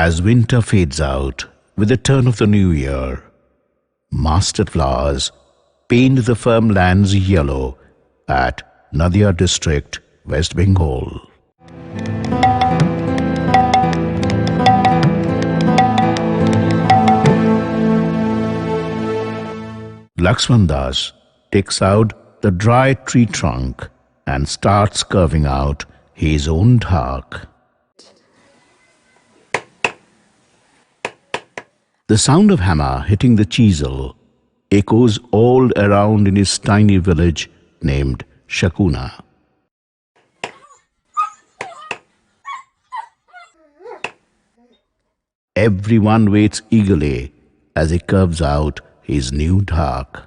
As winter fades out with the turn of the new year, mustard flowers paint the firm lands yellow at Nadia district, West Bengal. Lakshman Das takes out the dry tree trunk and starts carving out his own dhak. The sound of hammer hitting the chisel echoes all around in his tiny village named Shakuna. Everyone waits eagerly as he carves out his new dhak.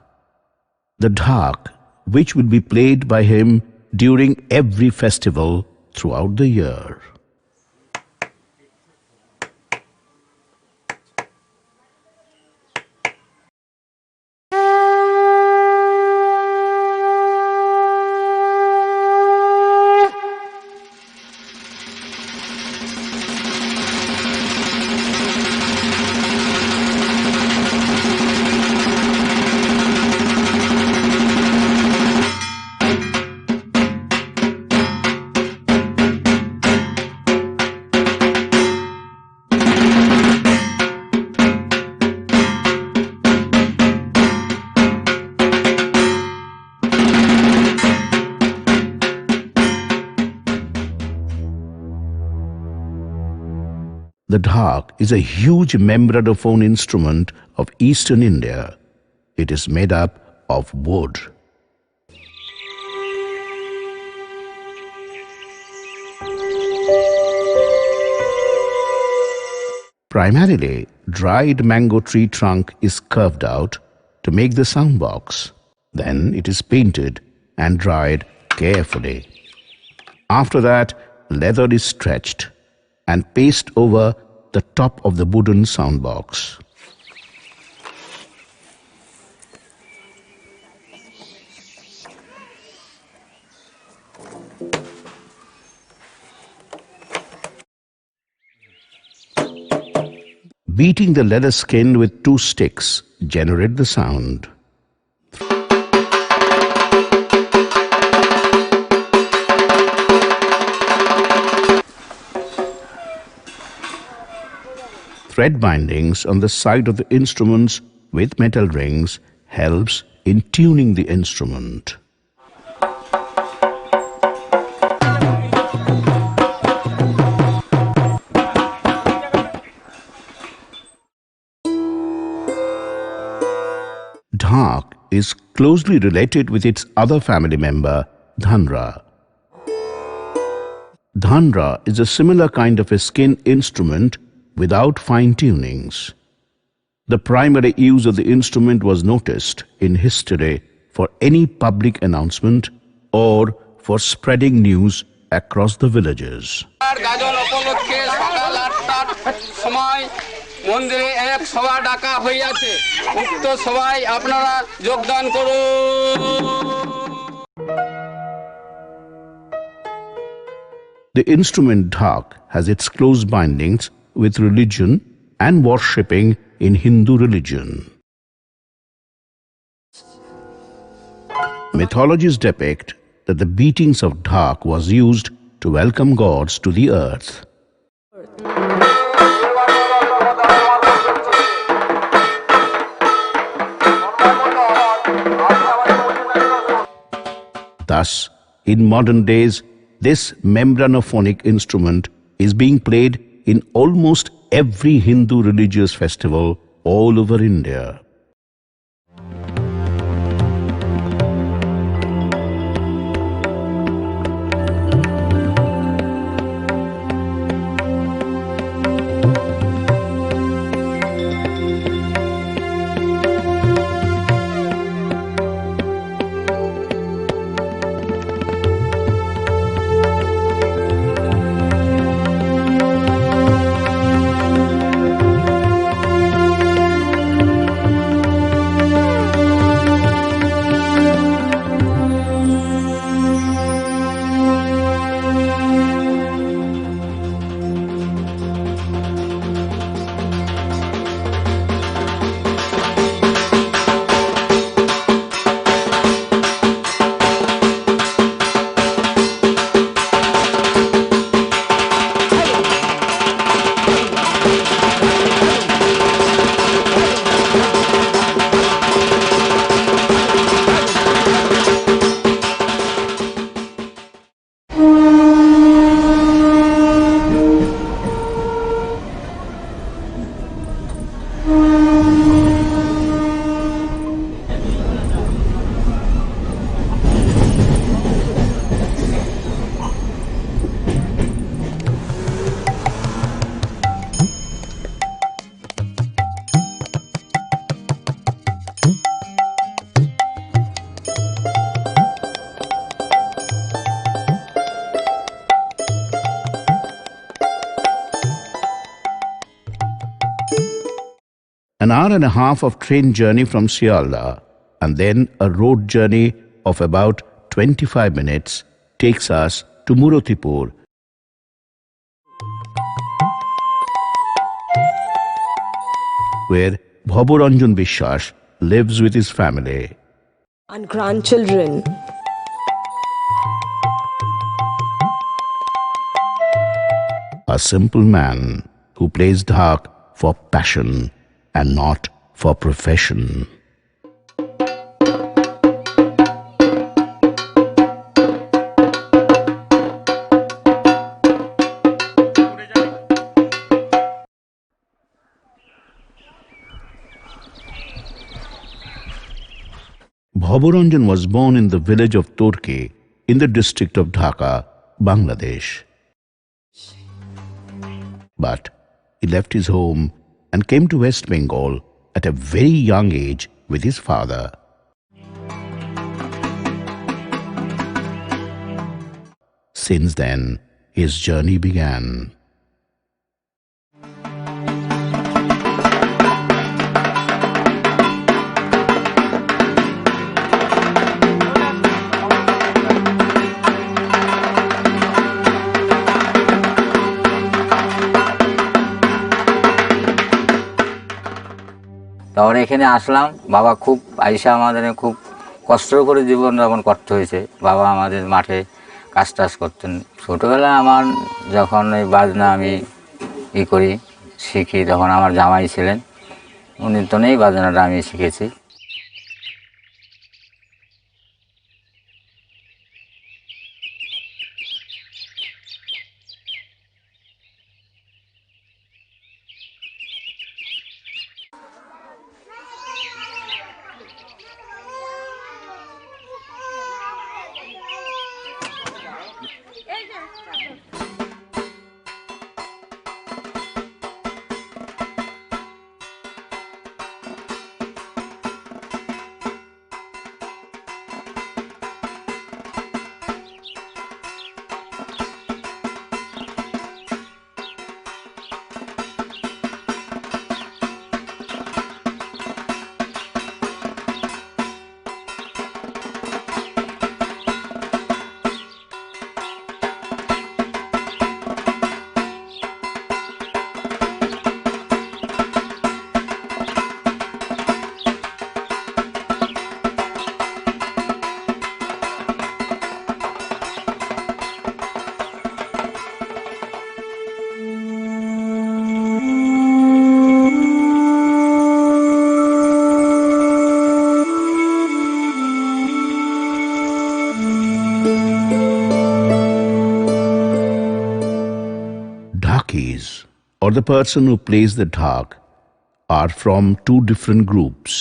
The dhak, which will be played by him during every festival throughout the year. The Dhak is a huge membranophone instrument of eastern India. It is made up of wood. Primarily, dried mango tree trunk is carved out to make the sound box. Then it is painted and dried carefully. After that, leather is stretched and pasted over the top of the wooden sound box. Beating the leather skin with 2 sticks generate the sound. Thread bindings on the side of the instruments with metal rings helps in tuning the instrument. Dhak is closely related with its other family member, dhanra. Dhanra is a similar kind of a skin instrument without fine tunings. The primary use of the instrument was noticed in history for any public announcement or for spreading news across the villages. The instrument Dhak has its close bindings with religion and worshipping in Hindu religion. Mythologies depict that the beatings of Dhak was used to welcome gods to the earth. Thus, in modern days, this membranophonic instrument is being played in almost every Hindu religious festival all over India. An hour and a half of train journey from Sialda and then a road journey of about 25 minutes takes us to Murotipur, where Bidhan Biswas lives with his family and grandchildren. A simple man who plays Dhak for passion and not for profession. Bidhan was born in the village of Torke in the district of Dhaka, Bangladesh. But he left his home and came to West Bengal at a very young age with his father. Since then, his journey began. তখন এখানে আসলাম, বাবা খুব আইসা আমাদের খুব কষ্ট করে জীবনযাপন করতে হয়েছে। বাবা আমাদের মাঠে কাজ টাজ করতেন। ছোটোবেলায় আমার যখন ওই বাজনা আমি করি শিখি, তখন আমার জামাই ছিলেন, উনি তো নেই, বাজনাটা আমি শিখেছি। Dhakis, or the person who plays the Dhak, are from two different groups.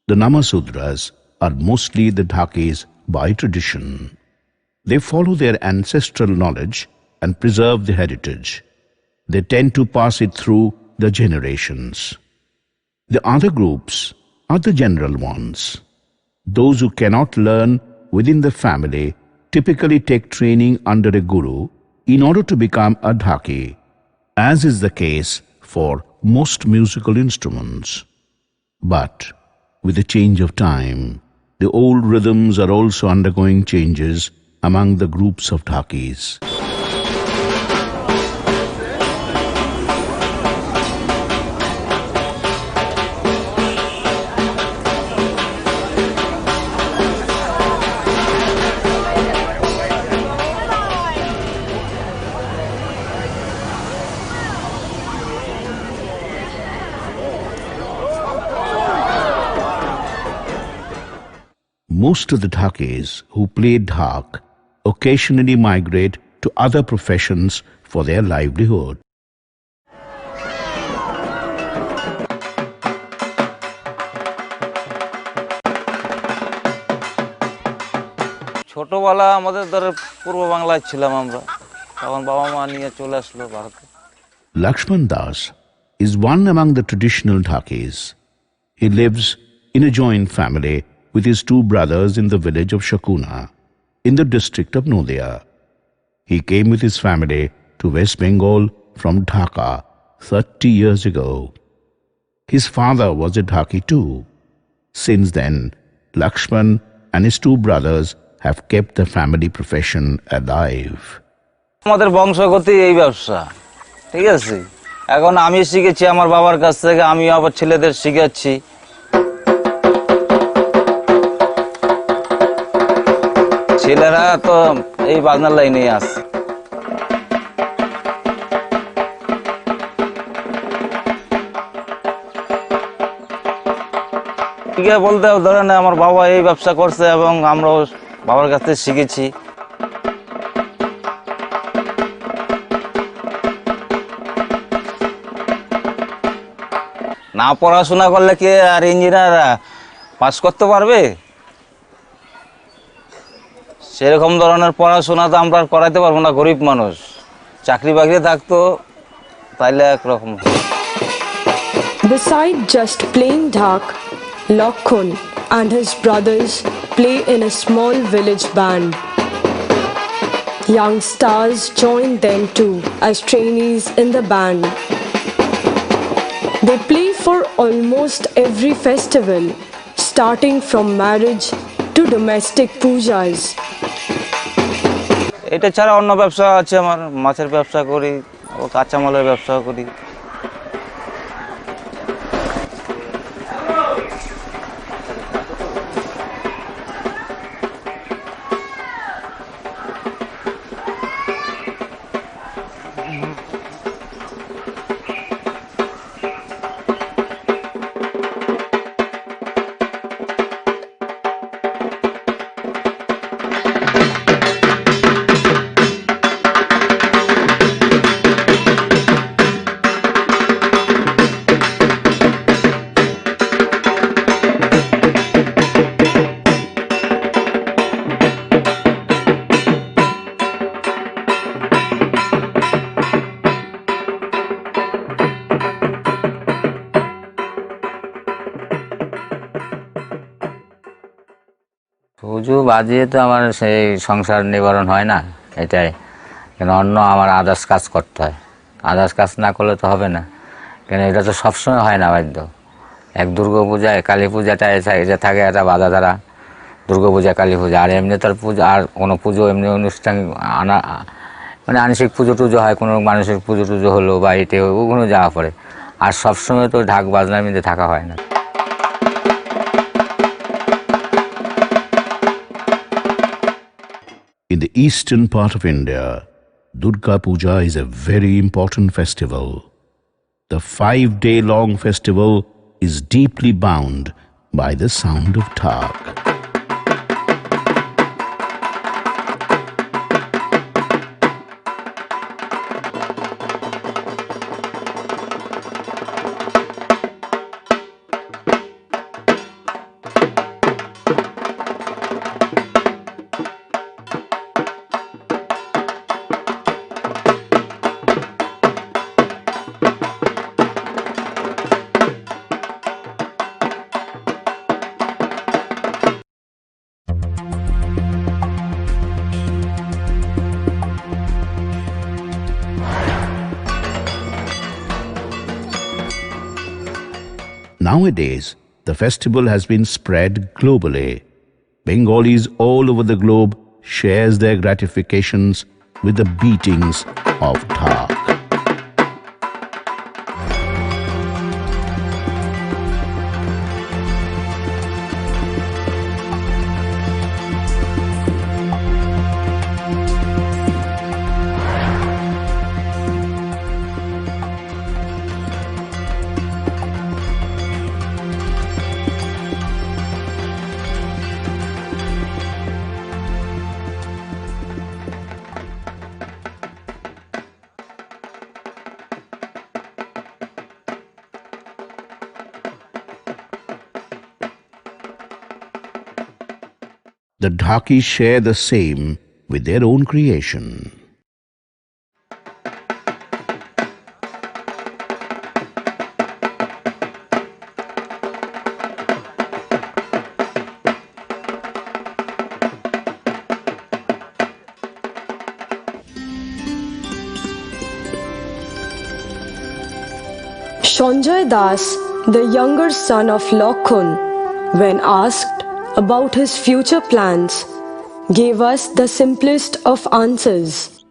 The Namasudras are mostly the Dhakis by tradition. They follow their ancestral knowledge and preserve the heritage. They tend to pass it through the generations. The other groups are the general ones. Those who cannot learn within the family typically take training under a guru in order to become a Dhaki, as is the case for most musical instruments. But with the change of time, the old rhythms are also undergoing changes among the groups of Dhakis. Most of the Dhakis who play Dhak occasionally migrate to other professions for their livelihood. ছোটবেলা আমাদের ধরে পূর্ব বাংলায় ছিলাম আমরা, তখন বাবা মা নিয়ে চলে আসলো ভারতে। Lakshman Das is one among the traditional Dhakis. He lives in a joint family with his two brothers in the village of Shakuna, in the district of Nodia. He came with his family to West Bengal from Dhaka 30 years ago. His father was a Dhaki too. Since then, Lakshman and his two brothers have kept the family profession alive. আমাদের বংশগতি এই ব্যবসা, ঠিক আছে। এখন আমি শিখেছি আমার বাবার কাছ থেকে, আমি আবার ছেলেদের শিখাচ্ছি। ছেলেরা তো এই বাজনার লাইনেই আছে। বলতে ধরেন আমার বাবা এই ব্যবসা করছে এবং আমরাও বাবার কাছ থেকে শিখেছি। না পড়াশোনা করলে কি আর ইঞ্জিনিয়ার পাস করতে পারবে? সেরকম ধরনের পড়াশোনা তো আমরা করাইতে পারবো না, গরিব মানুষ। চাকরি বাকরি থাকতো তাইলে একরকম। Besides just playing Dhak, Lakhon and his brothers play in a small village band. Young stars join them too as trainees in the band. They play for almost every festival, starting from marriage to domestic pujas. এটা ছাড়া অন্য ব্যবসা আছে আমার, মাছের ব্যবসা করি, কাঁচামালের ব্যবসা করি। পুজো বাজিয়ে তো আমার সেই সংসার নিবারণ হয় না, এটাই। কেন অন্য আমার আদার্স কাজ করতে হয়, আদার্স কাজ না করলে তো হবে না। কেন এটা তো সবসময় হয় না বাধ্য। এক দুর্গা পূজায়, কালী পূজাটা এটা থাকে একটা বাধা ধারা, দুর্গা পূজা, কালী পূজা। আর এমনি তার পুজো, আর কোনো পুজো এমনি অনুষ্ঠান মানে আংশিক পুজো টুজো হয়, কোনো মানসিক পুজো টুজো হলো বা এতে ওগুলো যাওয়া পড়ে। আর সবসময় তো ঢাক বাজনার মধ্যে থাকা হয় না। In the eastern part of India, Durga Puja is a very important festival. The 5-day-long festival is deeply bound by the sound of Dhak. Nowadays, the festival has been spread globally. Bengalis all over the globe shares their gratifications with the beatings of Dhak. The Dhakis share the same with their own creation. Sanjay Das the younger son of Lokhun, when asked about his future plans, gave us the simplest of answers.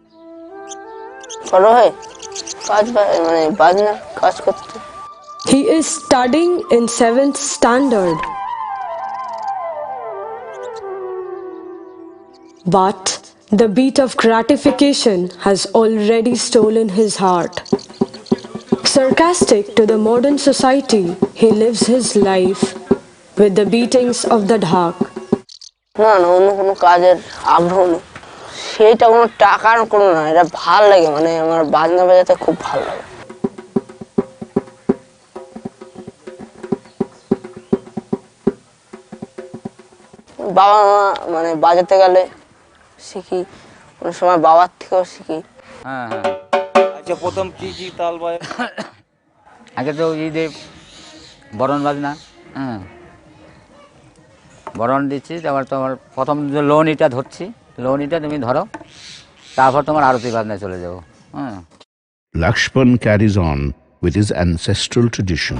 He is studying in 7th standard. But the beat of gratification has already stolen his heart. Sarcastic to the modern society, he lives his life with the beatings of the Dhak. না না অন্য কোনো কাজের আগ্রহ নেই, সেইটা কোনো টাকার কোনো না, এটা ভাল লাগে, মানে আমার বাজনা বাজাতে খুব ভালো লাগে। বাবা মা মানে বাজাতে গেলে শিখি, অনেক সময় বাবার থেকেও শিখি। হ্যাঁ হ্যাঁ, আচ্ছা প্রথম কি কি তাল বাজে? আগে তো ঈদে বরণ বাজনা, হ্যাঁ বরণ দিচ্ছি, তারপর তোমার প্রথম যে লোনিটা ধরছি, লোনিটা তুমি ধরো, তারপর তোমার আরতি বাজনায় চলে যাবো। হ্যাঁ, Lakshman carries on with his ancestral tradition.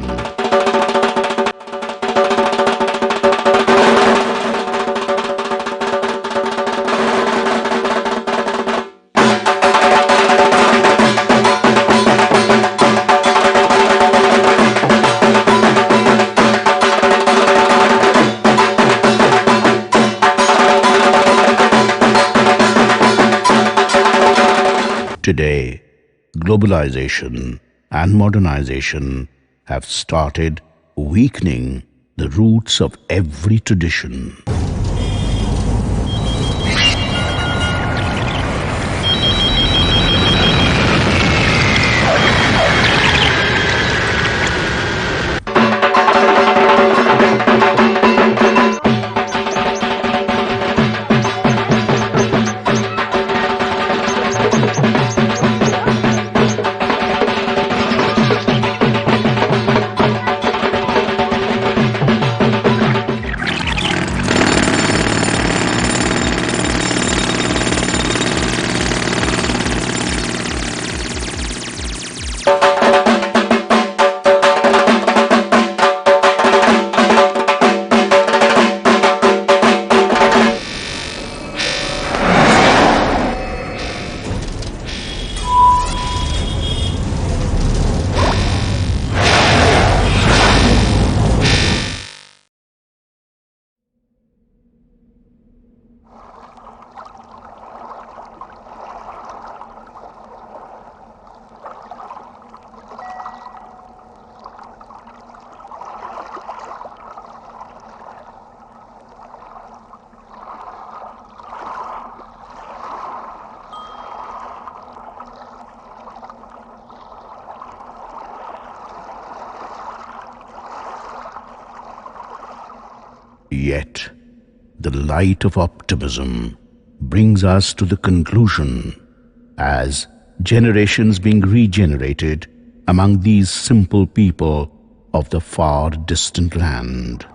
Today, globalization and modernization have started weakening the roots of every tradition. Yet, the light of optimism brings us to the conclusion as generations being regenerated among these simple people of the far distant land.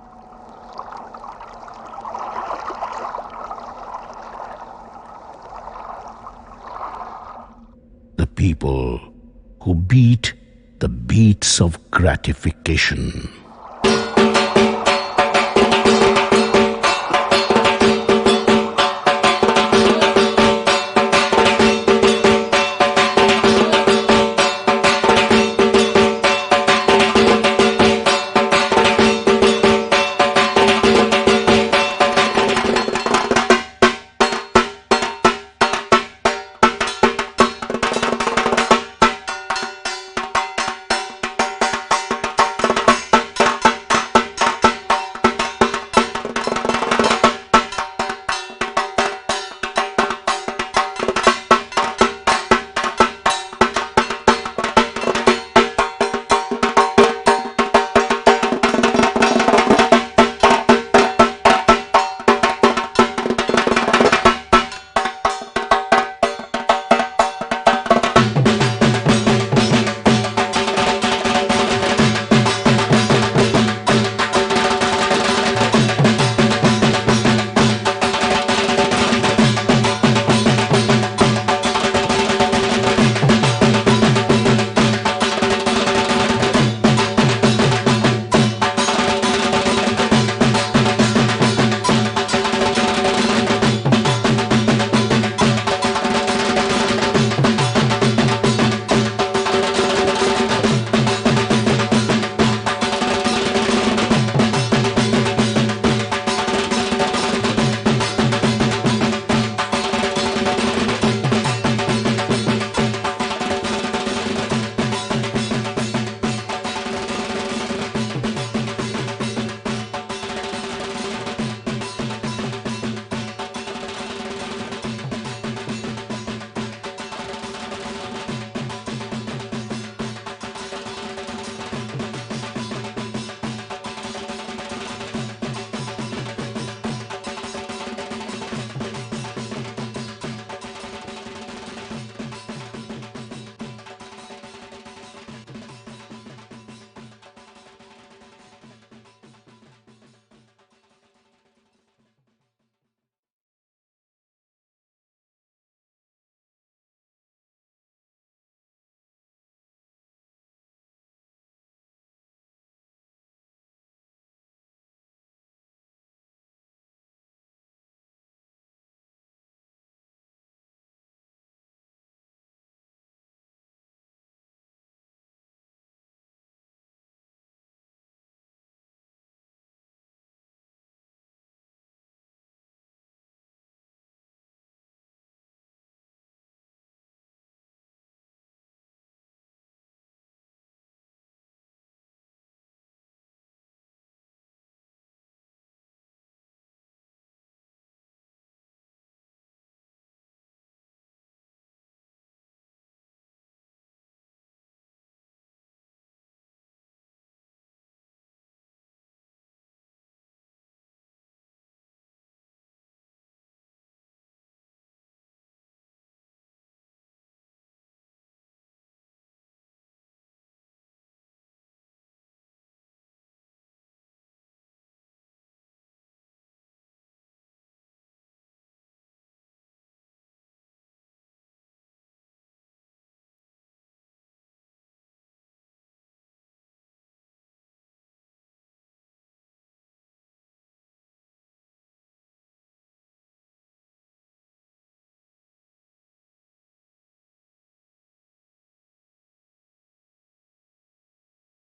The people who beat the beats of gratification.